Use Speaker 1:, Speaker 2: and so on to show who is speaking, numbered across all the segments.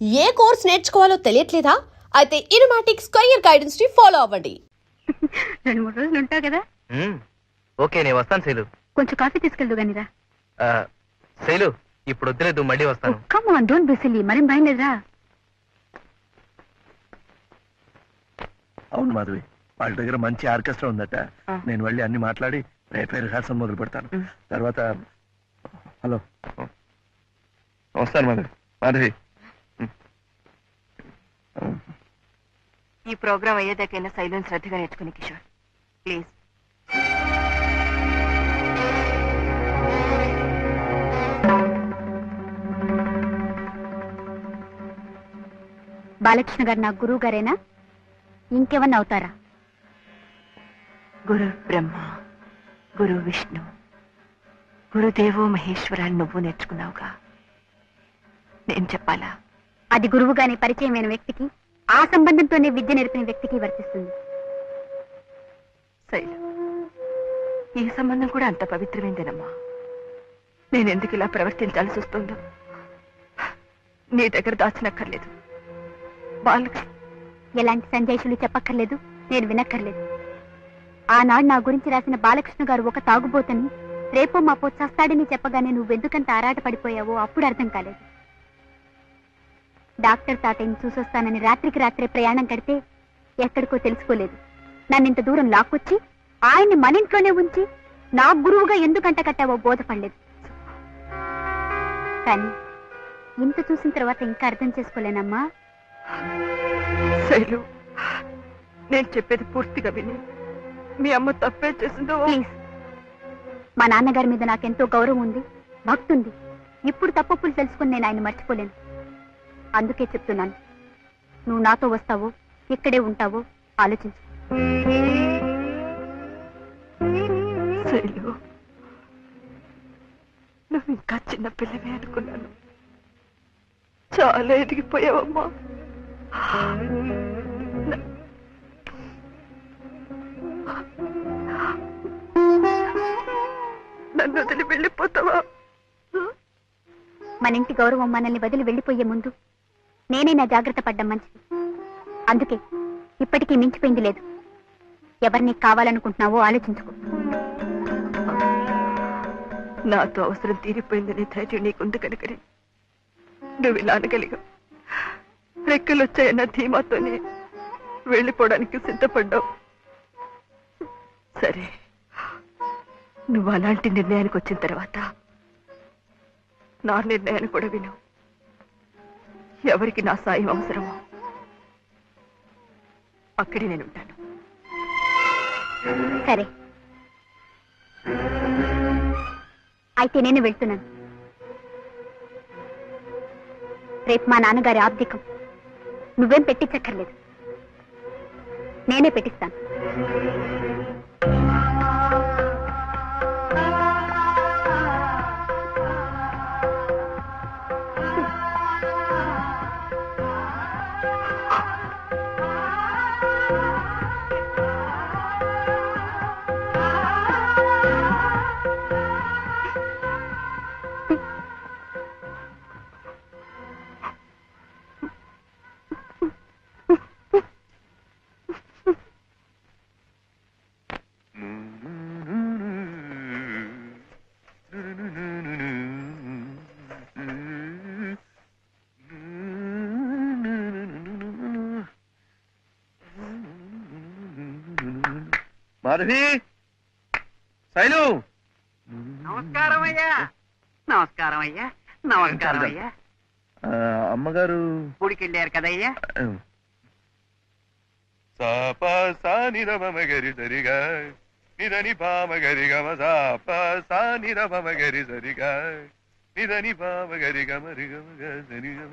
Speaker 1: ఏ course నేర్చుకోవాలో తెలియట్లేదా? అయితే ఇనుమాటిక్స్ career guidance ని follow అవ్వండి.
Speaker 2: 2-3 రోజులు ఉంటావు కదా.
Speaker 3: ఓకే, నేను వస్తాను శైలు.
Speaker 2: కొంచెం కాఫీ తీసుకెళ్దు గానిరా.
Speaker 3: శైలు, ఇప్పుడు వద్దులేదు, మళ్ళీ వస్తాను.
Speaker 2: Come on, don't be silly. మరేం భయం లేదురా.
Speaker 4: అవును మాధవి, వాళ్ళ దగ్గర మంచి ఆర్కెస్ట్రా ఉందట. నేను వెళ్ళి అన్ని మాట్లాడి రేపే రిహార్సల్ మొదలు పెడతాను. తర్వాత హలో, వస్తాను మాధవి. మాధవి,
Speaker 2: ఈ ప్రోగ్రామ్ అయ్యేదాకైనా సైలెన్స్ శ్రద్ధగా నేర్చుకుని కిషోర్, ప్లీజ్. బాలకృష్ణ గారు నా గురువు గారేనా? ఇంకెవన్నా అవుతారా? గురు బ్రహ్మ, గురు విష్ణు, గురుదేవో మహేశ్వర నువ్వు నేర్చుకున్నావుగా, నేను చెప్పాలా? అది గురువుగానే పరిచయమైన వ్యక్తికి, ఆ సంబంధంతోనే విద్య నేర్పిన వ్యక్తికి వర్తిస్తుంది. శైలు, ఈ సంబంధం కూడా అంత పవిత్రమైందేనమ్మా. నేనెందుకు ఇలా ప్రవర్తించాల్సి వస్తుందో నీ దగ్గర దాచినక్కర్లేదు. బాలకృష్ణ ఎలాంటి సంజాయిషులు చెప్పక్కర్లేదు, నేను వినక్కర్లేదు. ఆనాడు నా గురించి రాసిన బాలకృష్ణ గారు ఒక తాగుబోతని, రేపో మాపో చస్తాడని చెప్పగానే నువ్వెందుకంత ఆరాట పడిపోయావో అప్పుడు అర్థం కాలేదు. డాక్టర్ తాతయ్యని చూసొస్తానని రాత్రికి రాత్రే ప్రయాణం కడితే ఎక్కడికో తెలుసుకోలేదు. నన్నింత దూరం లాక్కొచ్చి ఆయన్ని మన ఇంట్లోనే ఉంచి నా గురువుగా ఎందుకంట కట్టావో బోధపడలేదు. కానీ ఇంత చూసిన తర్వాత ఇంకా అర్థం చేసుకోలేనమ్మా. శైలు, నేను చెప్పేది పూర్తిగా విని మీ అమ్మ తప్పే చేసిందో. ప్లీజ్, మా నాన్నగారి మీద నాకెంతో గౌరవం ఉంది, భక్తుంది. ఇప్పుడు తప్పులు తెలుసుకుని నేను ఆయన మర్చిపోలేను. అందుకే చెప్తున్నాను, నువ్వు నాతో వస్తావో ఇక్కడే ఉంటావో ఆలోచించు. శైలు, నువ్వు ఇంకా చిన్న పిల్లవే అనుకున్నాను. చాలా ఎదిగిపోయావమ్మా. నన్ను వదిలి వెళ్ళిపోతావా? మన ఇంటి గౌరవం మనల్ని వదిలి వెళ్ళిపోయే ముందు నేనే నా జాగ్రత్త పడ్డం మంచిది. అందుకే ఇప్పటికీ మించిపోయింది లేదు. ఎవరిని కావాలనుకుంటున్నావో ఆలోచించుకో. నాతో అవసరం తీరిపోయిందనే ధైర్యం నీకుంది కనుకనే నువ్వు ఇలా అనగలిగా. రెక్కలు వచ్చాయన్న ధీమాతోనే వెళ్ళిపోవడానికి సిద్ధపడ్డావు. సరే, నువ్వు అలాంటి నిర్ణయానికి వచ్చిన తర్వాత నా నిర్ణయాన్ని కూడా విను. ఎవరికి నా సాయం అవసరమో అక్కడే నేను ఉంటాను. సరే, అయితే నేను వెళ్తున్నాను. రేపు మా నాన్నగారి ఆబ్దికం. నువ్వేం పెట్టించక్కర్లేదు, నేనే పెట్టిస్తాను.
Speaker 4: మాధవి, శైలు.
Speaker 5: నమస్కారం అయ్యా. నమస్కారం అయ్యా. నమస్కారం అయ్యా.
Speaker 4: అమ్మగారు
Speaker 5: గుడికెళ్ళారు కదయ్యా.
Speaker 4: సానిరమగరి సరిగా నిదని భామగరి గమ సానిరమగరి సరిగా నిదని భామగరి గమరి గమ సరి గమ.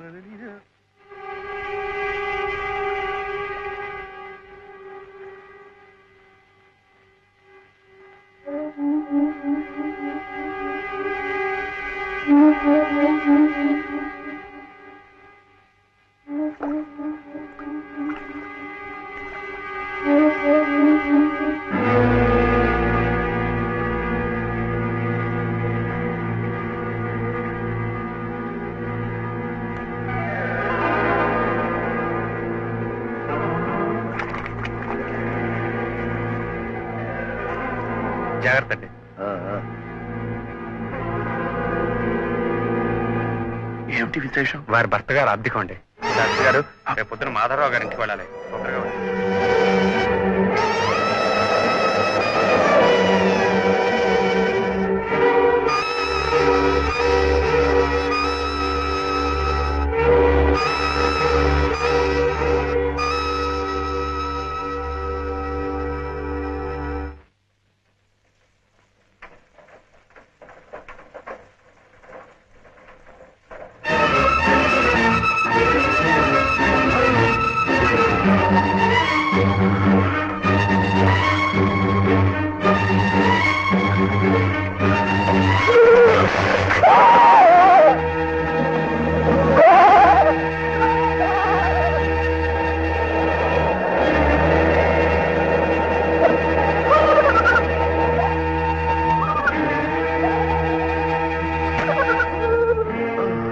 Speaker 3: జాగ్రత్త అండి.
Speaker 4: ఆ, ఆ. ఏమిటి విశేషం?
Speaker 3: వారి భర్త గారు అద్దెకం అండి. డాక్టర్ గారు రేపు పొద్దున మాధవరావు గారి ఇంటికి వెళ్ళాలి. తొందరగా వెళ్ళండి.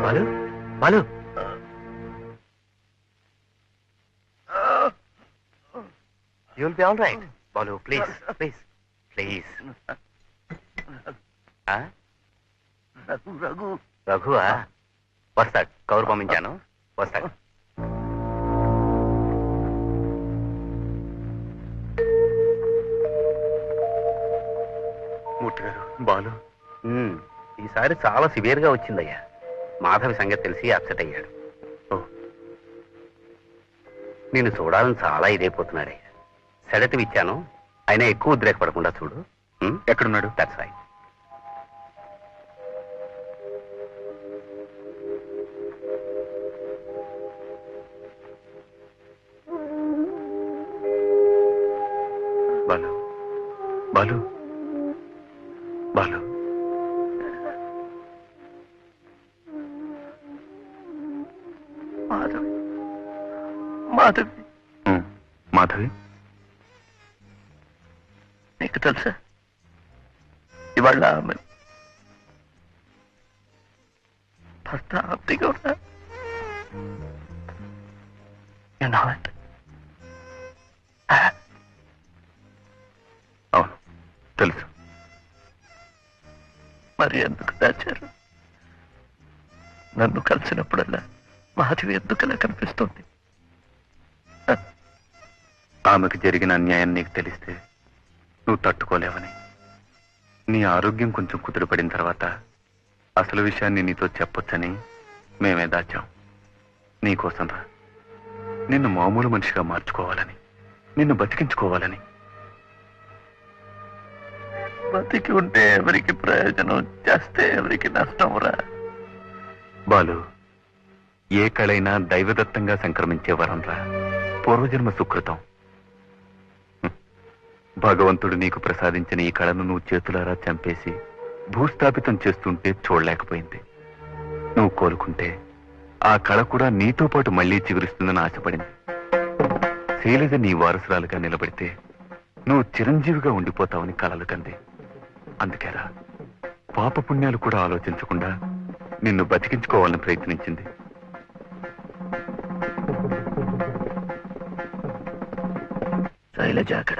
Speaker 3: Balu Balu you will be all right. Balu please please please.
Speaker 4: Raghu Raghu
Speaker 3: రఘువా? వస్తాడు. కౌరు పంపించాను, వస్తాడు. మూర్తి గారు, బాలు ఈసారి చాలా సివియర్ గా వచ్చిందయ్యా. మాధవి సంగతి తెలిసి అప్సెట్ అయ్యాడు. నేను చూడాలని చాలా ఇదైపోతున్నాడయ్యా. సెడటివ్ ఇచ్చాను, అయినా ఎక్కువ ఉద్రేకపడకుండా చూడు. ఎక్కడున్నాడు? That's right. బాలు బాలు బాలు
Speaker 4: మాధవి మాధవి
Speaker 3: మాధవి
Speaker 4: నీకు తెలుసా ఇవాళ ఆమె భర్త అద్దెగా ఉన్నా
Speaker 3: అవును తెలుసు.
Speaker 4: మరి ఎందుకు దాచారు? నన్ను కలిసినప్పుడల్లా మాధవి ఎందుకలా కనిపిస్తుంది?
Speaker 3: ఆమెకు జరిగిన అన్యాయం నీకు తెలిస్తే నువ్వు తట్టుకోలేవని, నీ ఆరోగ్యం కొంచెం కుదురుపడిన తర్వాత అసలు విషయాన్ని నీతో చెప్పొచ్చని మేమే దాచాం. నీకోసం రా. నిన్ను మామూలు మనిషిగా మార్చుకోవాలని, నిన్ను బతికించుకోవాలని.
Speaker 4: బతికి ఉంటే ఎవరికి ప్రయోజనం, చేస్తే ఎవరికి నష్టం రా.
Speaker 3: బాలు, ఏ కళైనా దైవదత్తంగా సంక్రమించే వరం రా. పూర్వజన్మ సుకృతం. భగవంతుడు నీకు ప్రసాదించిన ఈ కళను నువ్వు చేతులారా చంపేసి భూస్థాపితం చేస్తుంటే చూడలేకపోయింది. నువ్వు కోలుకుంటే ఆ కళ కూడా నీతో పాటు మళ్లీ చిగురిస్తుందని ఆశపడింది. శైలజ నీ వారసురాలుగా నిలబడితే నువ్వు చిరంజీవిగా ఉండిపోతావని కలలు కంది. అందుకేరా పాపపుణ్యాలు కూడా ఆలోచించకుండా నిన్ను బతికించుకోవాలని ప్రయత్నించింది.
Speaker 4: శైలజ అక్కడ.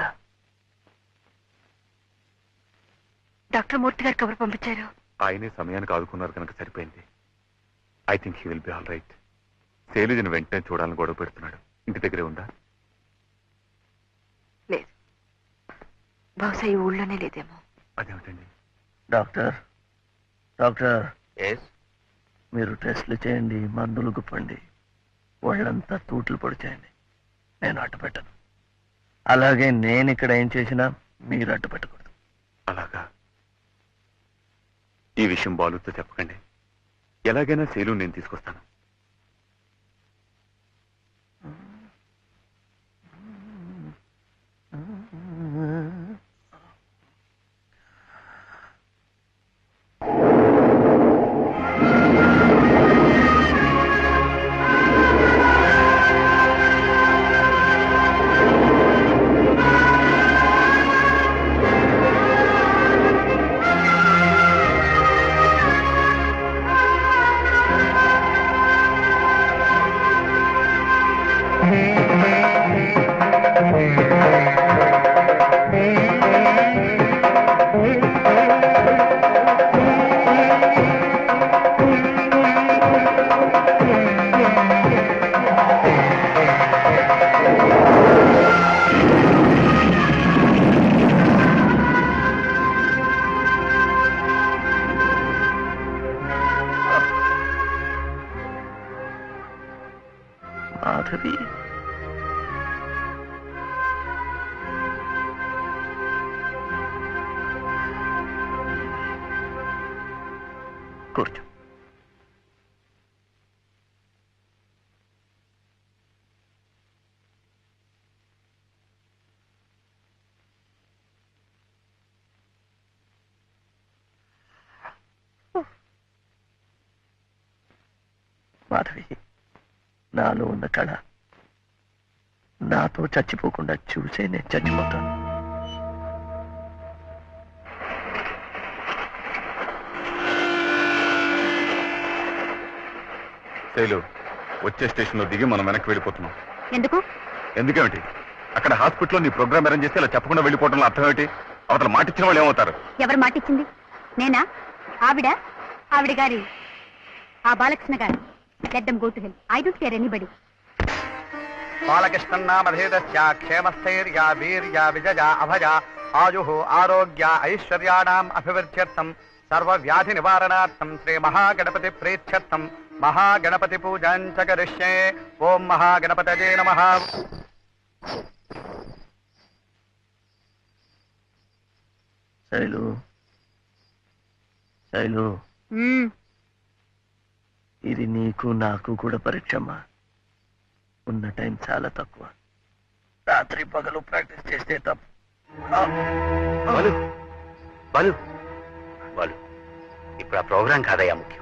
Speaker 2: డాక్టర్ మూర్తి గారు కబురు పంపించారు.
Speaker 3: ఆయనే సమయానికి ఆదుకున్నారు కనుక సరిపోయింది. I think he will be all right. శైలజను వెంటనే చూడాలని గొడవ పెడుతున్నాడు. ఇంటి దగ్గరే ఉందా?
Speaker 2: లేదు, బహుశా ఈ ఊళ్ళోనే లేదేమో.
Speaker 3: అదేమిటండి?
Speaker 4: Doctor doctor
Speaker 3: yes.
Speaker 4: మీరు టెస్ట్లు చేయండి, మందులు గుప్పండి, వాళ్ళంతా తూట్లు పొడి చేయండి. నేను అడ్డు పెట్టను. అలాగే నేను ఇక్కడ ఏం చేసినా మీరు అడ్డు పెట్టకూడదు.
Speaker 3: అలాగా? ఈ విషయం బాలుతో చెప్పకండి. ఎలాగైనా శైలు నేను తీసుకొస్తాను.
Speaker 4: మాధవి కూర్చో. మాధవి, నాలో ఉన్న కళ నాతో చచ్చిపోకుండా చూసే నేను చచ్చిపోతాను.
Speaker 3: శైలు, వచ్చే స్టేషన్ లో దిగి మనం వెనక్కి వెళ్ళిపోతున్నాం.
Speaker 2: ఎందుకు?
Speaker 3: ఎందుకేమిటి? అక్కడ హాస్పిటల్లో నీ ప్రోగ్రామ్ అరేంజ్ చేస్తే ఇలా చెప్పకుండా వెళ్ళిపోవడంలో అర్థం ఏమిటి? అవతల మాట ఇచ్చిన వాళ్ళు ఏమవుతారు?
Speaker 2: ఎవరు మాటిచ్చింది? నేనా? ఆవిడ గారి ఆ Balakrishna garu. Let them go to hell. I don't care anybody.
Speaker 5: బాలకృష్ణన్నామధేదస్య క్షేమస్థైర్యా వీర్యా విజయా అభయ ఆయుః ఆరోగ్య ఐశ్వర్యాణాం అభివృద్ధ్యర్థం సర్వవ్యాధి నివారణార్థం శ్రీ మహాగణపతి ప్రీత్యర్థం మహాగణపతి పూజాం చ కరిష్యే. ఓం మహాగణపతయే నమః.
Speaker 4: శైలు, శైలు, ఇది నీకు నాకు కూడా పరీక్షమ్మా. ఉన్న టైం చాలా తక్కువ. రాత్రి పగలు ప్రాక్టీస్ చేస్తే తప్పు.
Speaker 5: బాలు బాలు బాలు, ఇప్పుడు ఆ ప్రోగ్రాం కాదయ్యా ముఖ్యం.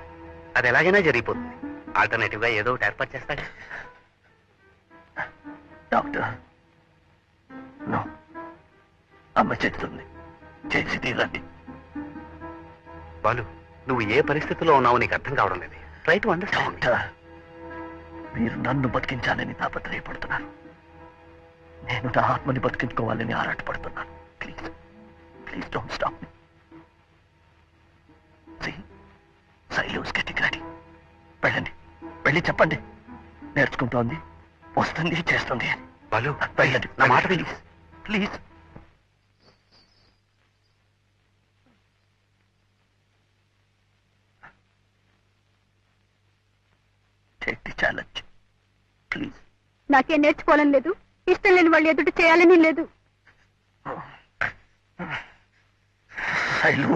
Speaker 5: అది ఎలాగైనా జరిగిపోతుంది. ఆల్టర్నేటివ్ గా ఏదో ఒకటి ఏర్పాటు చేస్తాడు.
Speaker 4: డాక్టర్, నో, అమ్మ చెప్తుంది, చేసి తీరండి.
Speaker 5: బాలు, నువ్వు ఏ పరిస్థితిలో ఉన్నావో నీకు అర్థం కావడం లేదు. Try to understand.
Speaker 4: డాక్టర్, మీరు నన్ను బతికించాలని తాపత్రయపడుతున్నారు. నేను నా ఆత్మని బతికించుకోవాలని ఆరాటపడుతున్నాను. Please please don't stop me. Sailu's getting ready. వెళ్ళండి, వెళ్ళి చెప్పండి. నేర్చుకుంటోంది, వస్తుంది, చేస్తుంది అని.
Speaker 5: బాలు,
Speaker 4: వెళ్ళండి,
Speaker 5: నా మాట విను.
Speaker 4: Please. Take the challenge please.
Speaker 2: నాకేం నేర్చుకోవాలని లేదు, ఇష్టం లేని వాళ్ళు ఎదుటి చేయాలని లేదు.
Speaker 4: శైలు,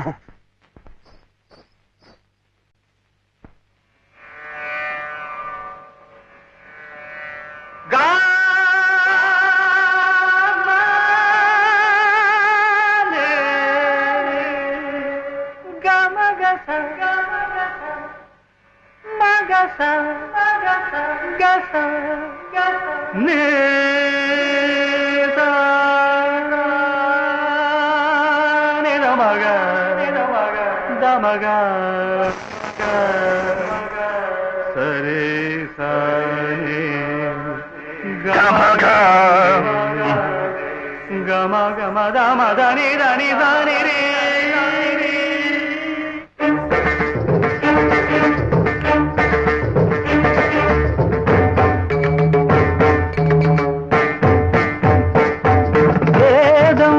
Speaker 4: వేదం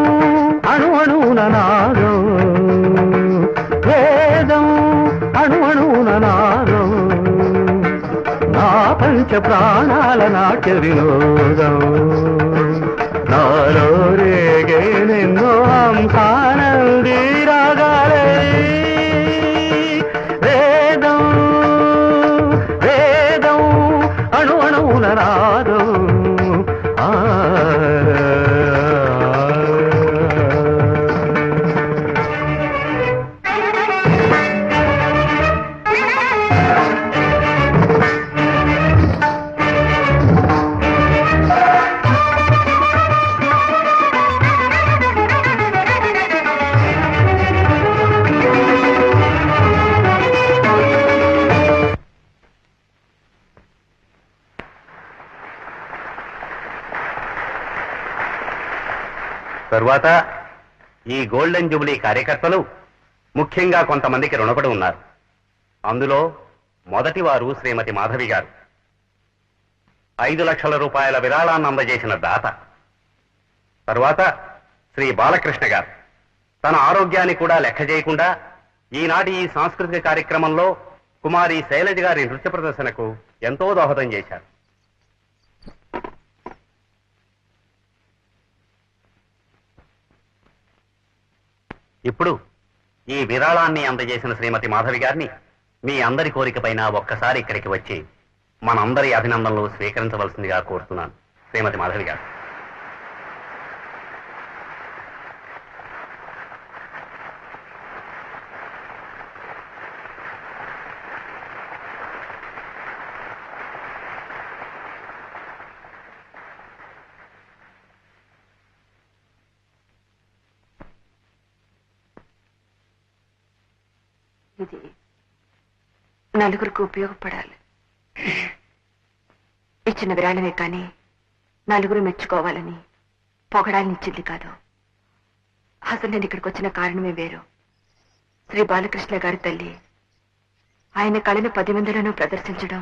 Speaker 4: అణువణువున నాదం, వేదం అణువణువున నాదం, నా పంచ ప్రాణాల నాట్య వినోదం, నాలో రేగే నిన్నో హంసానంది రాగాలే. వేదం వేదం అణువణువున నాదం.
Speaker 5: తరువాత ఈ గోల్డెన్ జూబ్లీ కార్యకర్తలు ముఖ్యంగా కొంతమందికి రుణపడి ఉన్నారు. అందులో మొదటి వారు శ్రీమతి మాధవి గారు. 5 లక్షల రూపాయల విరాళాన్ని అందజేసిన దాత. తరువాత శ్రీ బాలకృష్ణ గారు తన ఆరోగ్యాన్ని కూడా లెక్క చేయకుండా ఈనాటి ఈ సాంస్కృతిక కార్యక్రమంలో కుమారి శైలజ గారి నృత్య ప్రదర్శనకు ఎంతో దోహదం చేశారు. ఇప్పుడు ఈ విరాళాన్ని అందజేసిన శ్రీమతి మాధవి గారిని మీ అందరి కోరికపైన ఒక్కసారి ఇక్కడికి వచ్చి మనందరి అభినందనలు స్వీకరించవలసిందిగా కోరుతున్నాను. శ్రీమతి మాధవి గారు.
Speaker 2: ఇది నలుగురికి ఉపయోగపడాలి. ఇచ్చిన విరాళమే కానీ నలుగురు మెచ్చుకోవాలని పొగడాలని ఇచ్చింది కాదు. అసలు నేను ఇక్కడికి వచ్చిన కారణమే వేరు. శ్రీ బాలకృష్ణ గారి తల్లి ఆయన కళను 10 మందిలోనూ ప్రదర్శించడం,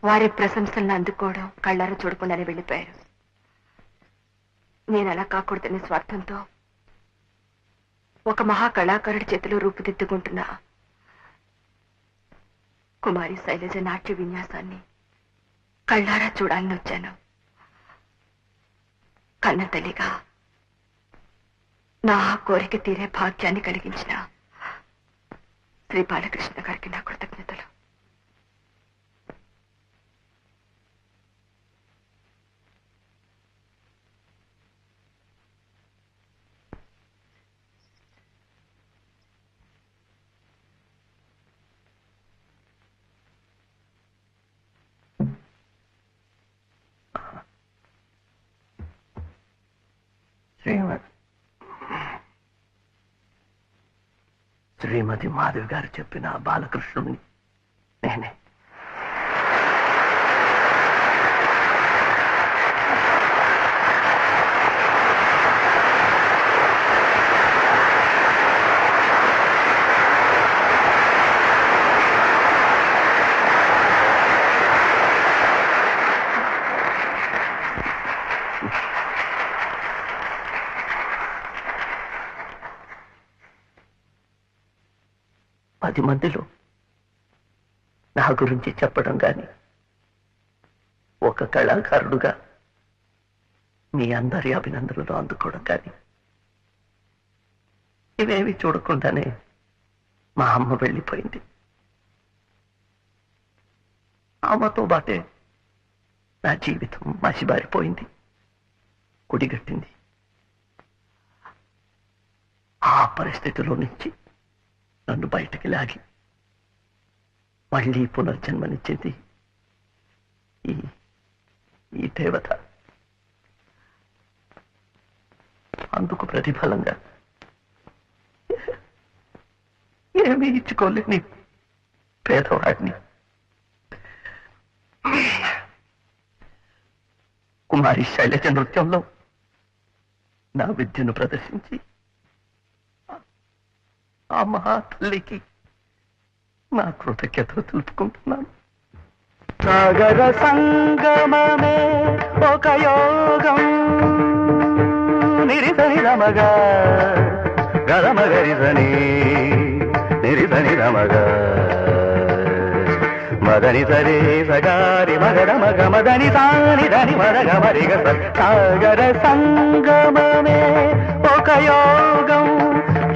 Speaker 2: వారి ప్రశంసలను అందుకోవడం కళ్ళారా చూడకుండానే వెళ్ళిపోయారు. నేను అలా కాకూడదనే స్వార్థంతో ఒక మహా కళాకారుడి చేతిలో రూపుదిద్దుకుంటున్న కుమారి శైలజ నాట్య విన్యాసాన్ని కళ్ళారా చూడాలని వచ్చాను. కన్న తల్లిగా నా కోరిక తీరే భాగ్యాన్ని కలిగించిన శ్రీ బాలకృష్ణ గారికి నా కృతజ్ఞతలు.
Speaker 4: శ్రీమతి మాధవి గారు చెప్పిన బాలకృష్ణుని నేనే. పది మందిలో నా గురించి చెప్పడం కానీ, ఒక కళాకారుడుగా మీ అందరి అభినందనలు అందుకోవడం కానీ ఇవేవి చూడకుండానే మా అమ్మ వెళ్ళిపోయింది. ఆమెతో బాటే నా జీవితం మసిబారిపోయింది, కుడిగట్టింది. ఆ పరిస్థితిలో నుంచి నన్ను బయటకి లాగి మళ్ళీ పునర్జన్మనిచ్చింది ఈ దేవత. అందుకు ప్రతిఫలంగా ఏమీ ఇచ్చుకోలేని పేదవాడిని కుమారి శైలజ నృత్యంలో నా విద్యను ప్రదర్శించి ఆ మహాతల్లికి నా కృతజ్ఞతలు తెలుపుకుంటున్నాను. సాగర సంగమమే ఒక యోగం, నిరిసని రమగా గరమగరిసని నిరిసని రమగా మదని సరే సగారి మగర మగ మదని సాని దని మరగ మరిగ. సాగర సంగమమే ఒక యోగం,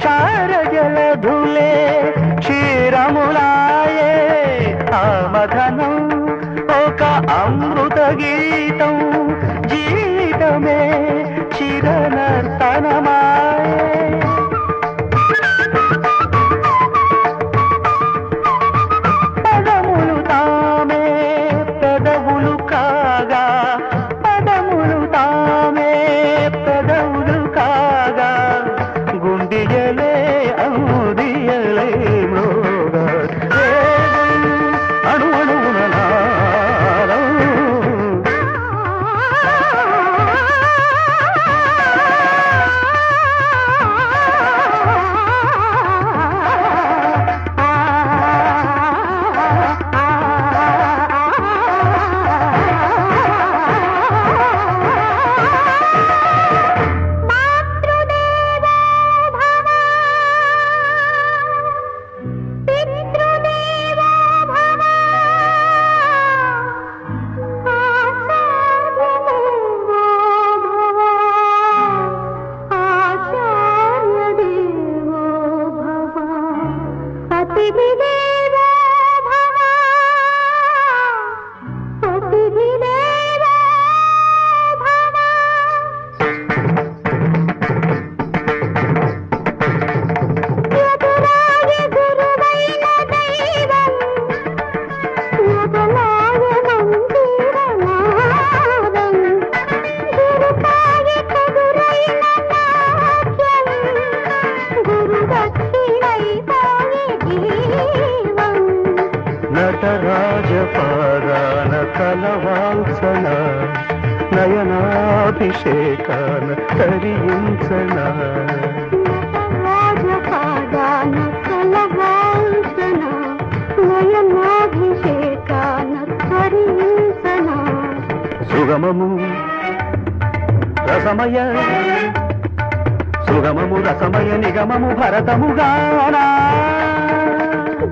Speaker 4: చారజలధులే క్షీరములాయే ఆమధనం ఒక అమృత గీతం, జీవితమే చిరనర్తనమాయే. పదములు తామే పెదవులు కాగా, పదములు తామే పెదవులు కాగా, గుండియలే అందియలే మృగా అణు అణువున నాదం.
Speaker 6: తలవాల్సన నయనాభిషేకాన తరించన
Speaker 7: రాజపాదాన కలవాల్సన నయనాభిషేకాన తరించన
Speaker 6: సుగమము రసమయ సుగమము రసమయ నిగమము భరతముగానా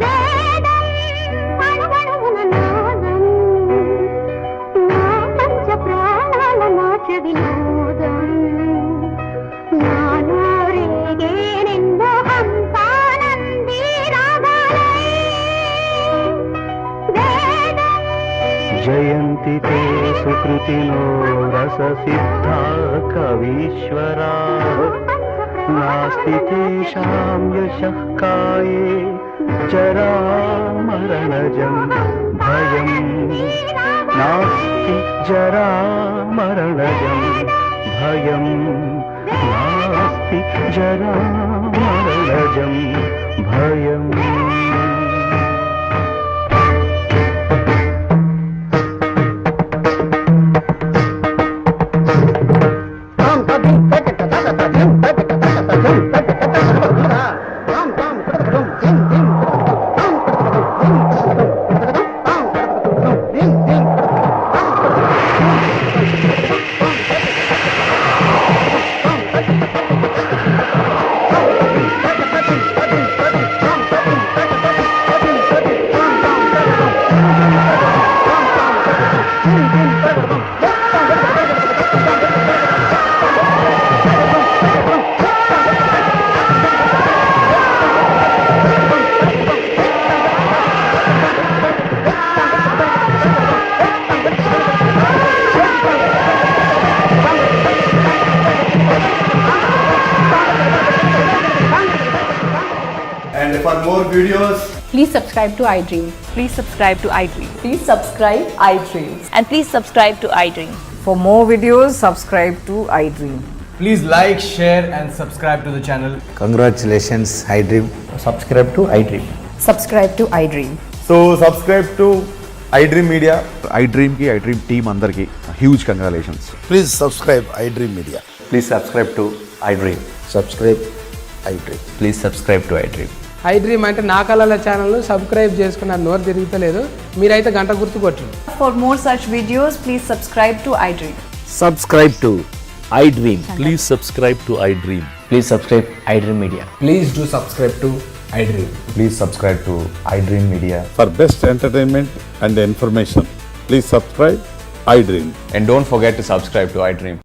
Speaker 7: వేదం అణువణువున నాదం నా పంచ ప్రాణాల నాట్య వినోదం నాలో రేగే నిండు హంసానంది రాగాలై వేదం
Speaker 6: జయంతి తే సుకృతినో రససిద్ధా కవీశ్వరా నాస్తి తేషాం యశః కాయే జరామరణజం భయం నాస్తి జరామరణజం భయం నాస్తి జరామరణజం భయం
Speaker 8: And for more videos,
Speaker 9: Please subscribe to iDream.
Speaker 2: Please subscribe to iDream.
Speaker 9: Please subscribe iDream.
Speaker 2: And please subscribe to iDream.
Speaker 10: For more videos, subscribe to iDream.
Speaker 8: please like, share, and subscribe to the channel.
Speaker 11: Congratulations, iDream.
Speaker 4: Subscribe to iDream.
Speaker 9: Subscribe to iDream.
Speaker 8: So subscribe to iDream Media.
Speaker 12: iDream కి iDream team అందరికి huge congratulations.
Speaker 11: Please subscribe iDream Media.
Speaker 5: Please subscribe to iDream.
Speaker 11: Subscribe iDream.
Speaker 5: Please subscribe to iDream.
Speaker 13: iDream అంటే నా కళల channel subscribe చేసుకున్న నోరు తిరుగుతలేదు, మీరైతే గంట గుర్తు కొట్టండి.
Speaker 10: For more such videos, please subscribe to iDream.
Speaker 4: Subscribe to iDream.
Speaker 12: Please subscribe to iDream.
Speaker 5: Please subscribe iDream Media.
Speaker 13: Please do subscribe to iDream.
Speaker 12: Please subscribe to iDream Media.
Speaker 11: For best entertainment and information, please subscribe iDream.
Speaker 5: And don't forget to subscribe to iDream.